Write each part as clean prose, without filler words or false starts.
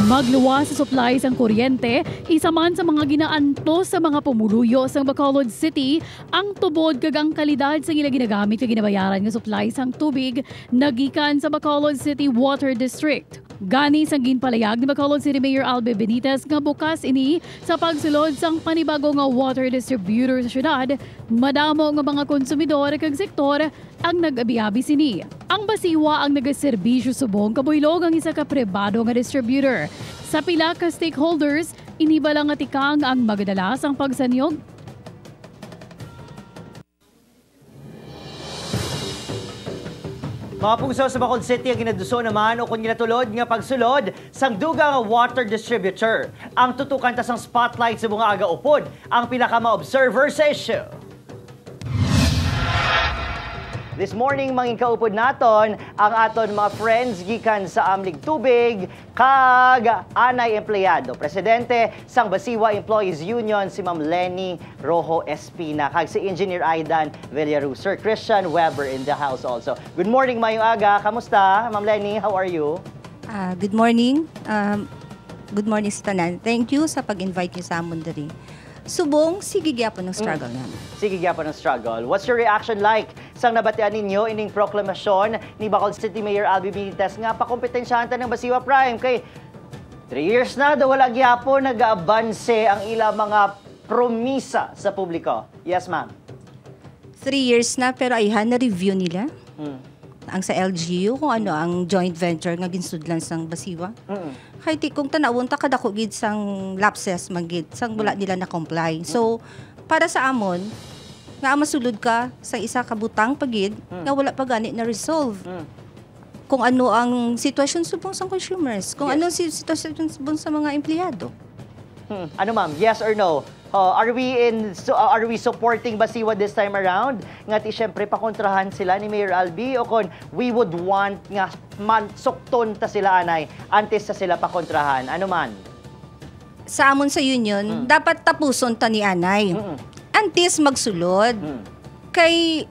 Magluwas sa supplies ang kuryente, isa man sa mga ginaantos sa mga pumuluyo sa Bacolod City, ang tubod kag ang kalidad sa ila ginagamit kag ginabayaran nga supplies ang tubig nagikan sa Bacolod City Water District. Gani sang ginpalayag ni Bacolod City Mayor Albe Benitez nga bukas ini sa pagsulod sang panibago nga water distributor sa syudad, madamo nga mga konsumidor kag sektor ang nag-abi-abi sini. Ang basiwa ang nagaserbisyo subong kabuylog ang isa ka pribado nga distributor. Sa pila ka stakeholders, inibala nga tikang ang magadalas ang pagsanyog. Mga pungso sa Bacolod City ang ginaduso naman o kung ginatulod nga pagsulod sang duga nga water distributor. Ang tutukan ta sang spotlight sa mga aga-upod ang pinaka-ma-observer sa issue. This morning, manging kaupod naton ang aton mga friends gikan sa Amlig Tubig kag anay empleyado. Presidente sang Basiwa Employees Union si Ma'am Lenny Rojo Espina kag si Engineer Aidan Villaru. Sir Christian Weber in the house also. Good morning, mayong aga. Kamusta, Ma'am Lenny? How are you? Good morning. Good morning sa tanan. Thank you sa pag-invite niyo sa amon diri. Subong, sige gyapon ng struggle naman. Sige gyapon ng struggle. What's your reaction like sang nabatian ninyo ining proklamasyon ni Bacolod City Mayor Albe Benitez nga pakompetensyahan ta ng Basiwa Prime kay 3 years na daw wala gyapon nag-abanse ang ila mga promisa sa publiko. Yes, ma'am. 3 years na pero ayhan na review nila. Ang sa LGU kung ano ang joint venture nga ginsudlan sang Basiwa. Kay ti kung tanawon ta kadako gid sang lapses magid sang wala nila na comply. So para sa amon nga masulod ka sa isa ka butang pagid nga wala pa gani na resolve. Kung ano ang sitwasyon subong sa consumers, kung ano ang sitwasyon subong sa mga empleyado. Ano ma'am, yes or no? Are we supporting Basiwa this time around? Nga ti syempre pakontrahan sila ni Mayor Albe o kon we would want nga mansukton ta sila anay antes sa sila pakontrahan. Ano man? Sa amon sa union, dapat tapuson ta ni anay. Antes magsulod. Kay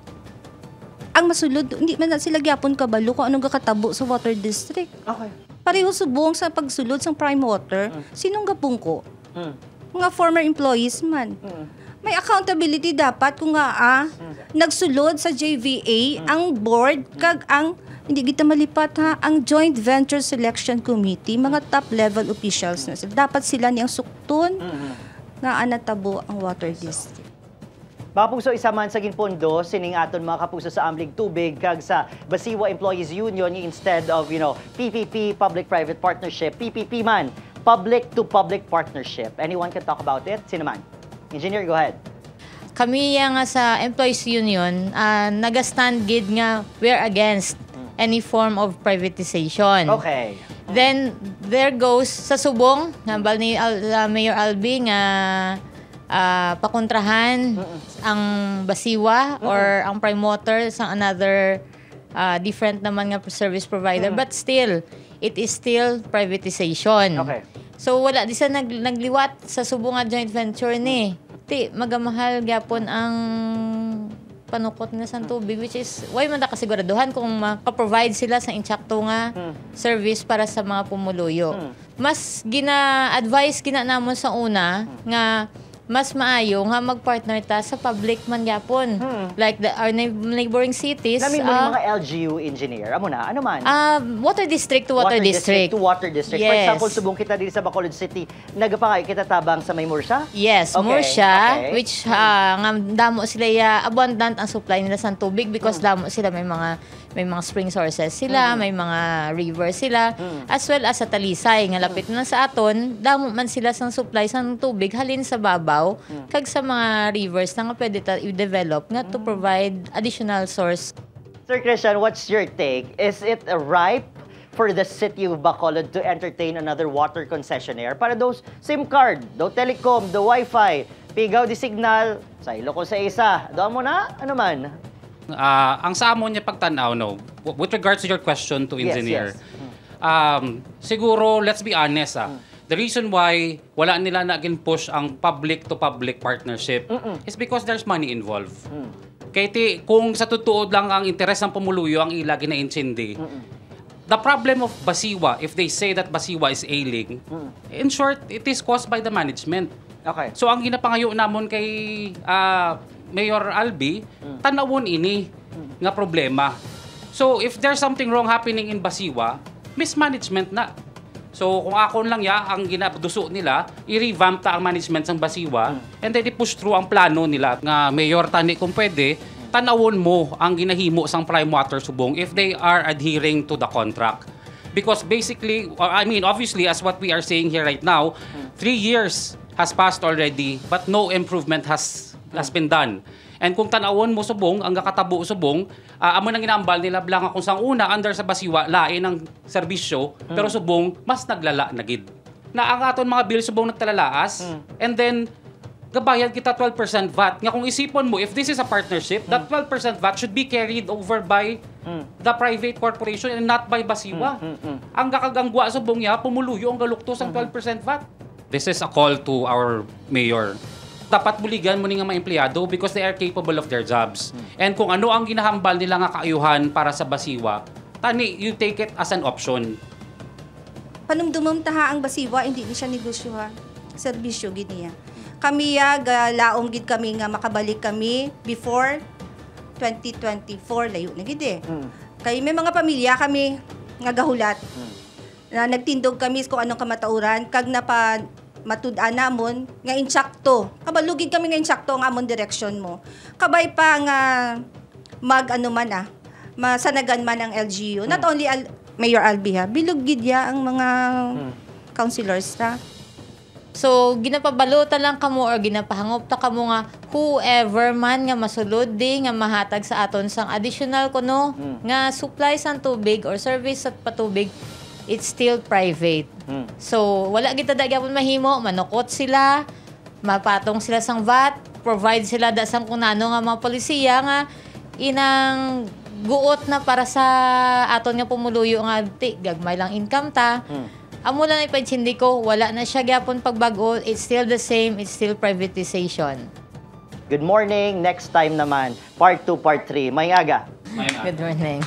ang masulod, hindi man na sila gyapon kabalo kung anong kakatabo sa water district. Okay. Pareho subong sa pagsulod sa prime water, sinong gapungko? Mga former employees man. May accountability dapat kung nga nagsulod sa JVA ang board kag ang hindi kita malipat ang Joint Venture Selection Committee, mga top level officials na sila. Dapat sila niyang sukton nga anatabo ang water district. Mga puso, isa man sa ginpondo, sining aton mga kapuso sa Amlig Tubig kag sa Basiwa Employees Union instead of, PPP, Public-Private Partnership, PPP man, Public-to-Public Partnership. Anyone can talk about it? Sino man? Engineer, go ahead. Kami nga sa Employees Union, nag-stand gid nga we're against any form of privatization. Okay. Then, there goes sa subong, ngambal ni Mayor Albe nga pakontrahan ang Basiwa or ang Prime Water sa another different naman nga service provider. But still, it is still privatization. Okay. So, wala di sa nagliwat sa subong nga joint venture ni. Magamahal gyapon ang panukot na sa tubig, which is why man ta kasiguraduhan kung maka-provide sila sa insakto nga service para sa mga pumuluyo. Mas gina-advise namon sa una nga mas maayo nga mag-partner ta sa public man gyapon. Like our neighboring cities. Namin mo yung mga LGU engineer. Amo na, ano man? Water district to water district. To water district. Yes. For example, subong kita dito sa Bacolod City, nagapangay kita tabang sa may Murcia? Yes, Okay, Murcia, okay. which nga damo sila abundant ang supply nila sa tubig because damo sila may mga spring sources sila, may mga river sila, as well as sa Talisay nga lapit na sa aton, damo man sila sang supply sa tubig halin sa babaw kag sa mga rivers na nga pwede ta i-develop nga to provide additional source. Sir Christian, what's your take? Is it ripe for the city of Bacolod to entertain another water concessionaire para those SIM card, do telecom, do Wi-Fi, pigaw di signal, sa ilo ko sa isa, doon mo na, ano man? Ang sa amon niya pagtanaw, no, with regards to your question to engineer, siguro, let's be honest, the reason why wala nila push ang public-to-public partnership is because there's money involved. Kaya kung sa totoo lang ang interes ng pumuluyo ang ila gina-intindi, the problem of Basiwa, if they say that Basiwa is ailing, in short, it is caused by the management. Okay. So ang ginapangayo namon kay Mayor Albi, tanawon ini nga problema. So if there's something wrong happening in Basiwa, mismanagement na. So kung ako lang ang ginaduso nila, i-revamp ta ang management ng Basiwa, and then i-push through ang plano nila nga Mayor tani kung pwede, tanawon mo ang ginahimo sang Prime Water Subong if they are adhering to the contract. Because basically, I mean, obviously, as what we are saying here right now, 3 years has passed already, but no improvement has been done. And kung tanawon mo Subong, ang kakatabo Subong, amo nang ginambal nila blang kung sang una under sa Basiwa lain ang serbisyo, pero Subong mas naglala na gid. Na ang aton mga bill Subong nagtalalaas, and then gabayad kita 12% VAT. Nga kung isipon mo, if this is a partnership, that 12% VAT should be carried over by the private corporation and not by Basiwa. Ang gakagangwa Subong pumuluyo ang galuktos ang 12% VAT. This is a call to our mayor. Dapat buligan mo nga mga empleyado because they are capable of their jobs. And kung ano ang ginahambal nila nga kaayuhan para sa Basiwa, tani, you take it as an option. Panumdumam taha ang Basiwa, hindi ni siya negosyohan. Serbisyo, giniya. Kami laom gid kami nga makabalik kami before 2024 layo na gid Kay may mga pamilya kami nga gahulat. Na nagtindog kami kung anong kamatauran kag napa matud-an namon nga insakto. Kabalugid kami nga insakto nga amon direksyon mo. Kabay pa nga masanagan man ang LGU. Not only Mayor Albi bilog gid ang mga councilors ta. So, ginapabalutan lang kamo or ginapahangop ta kamo nga whoever man nga masulod di nga mahatag sa aton sang additional kuno nga supply sang tubig or service sa patubig, it's still private. So, wala kita gyapon mahimo, manukot sila, mapatong sila sang VAT, provide sila da sang kunano nga mga polisiya nga inang guot na para sa aton nga pumuluyo nga gagmay lang income ta. Amo lang ipansindi ko, wala na siya gyapon pagbago. It's still the same. It's still privatization. Good morning. Next time naman, part 2, part 3. May aga. Good morning.